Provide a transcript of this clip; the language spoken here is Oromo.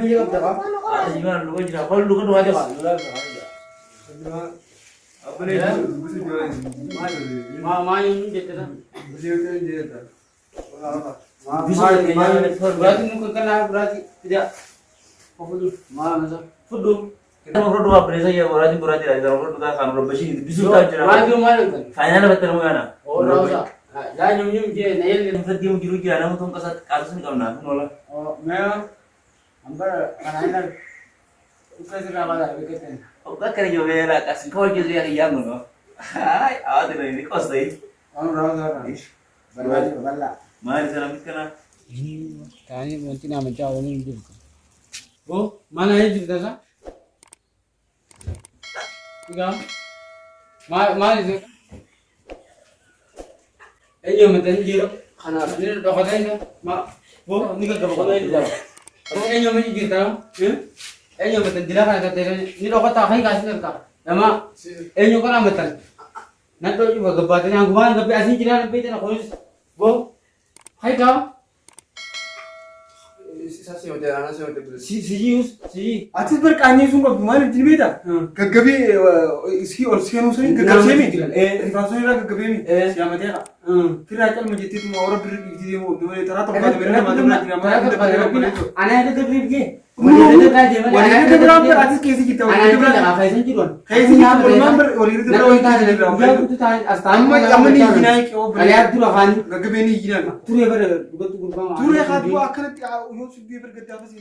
biyya qabda qaba. Gimana lu kan jira? Kalau lu kan wajib kan? Apa nih? Busi jualan. Main gitu kan. Busi jualan jadi tak. Bisa kayaknya Berarti mungkin kena berarti tidak. Apa dulu? Masa? Fudu. Kita ngobrol dua apa saya berarti dari ngobrol kita kan ngobrol besi bisu tahu jira. Maju kan. Final betul mana? Oh, rasa. Dah nyum je nail. Yang tadi yang jiru jira namun tuh kasat kasus ni kau nak nolah. Oh, मैं अंबर बनाना उसका से लगा रहा है कहते हैं Oh, kan kerja bela kasih kau gitu ya yang ngono. Hai, awak tu ini kos deh. और रहा बल्ला Mari sana mitkana. kayaknya nanti nama jauh ini hidup oh mana ini cerita sa enggak mana itu ini meten jiro खाना ini dah kata ini mak oh ini kan kata ini dah ini yang ini cerita ini yang meten jila kan kata ini dah kata hai kasih nerka nama ini kan meten nanti juga kebatnya yang gua tapi asing cerita nanti itu nak khusus bo hai kau Sasi hotel, anak saya hotel. si Atis berkanya sungguh gimana jadi beda. Gagabi isi or siapa nusain gagabi mi. Rifasonya lah gagabi mi. Siapa dia? Firasat menjadi itu mau orang berdiri mau dua itu rata pada mereka macam mana itu. Anak itu berdiri. Wanita berapa atis kesi kita. Anak itu dah kayak sih kan. Kesi kita berapa wanita berapa. Amma ni gina ke oh. Alihat dulu kan. Gagabi ni gina. Turu ya ber, bukan turu bang. Turu ya kan dua akan tiap umur sudah bergedap sih.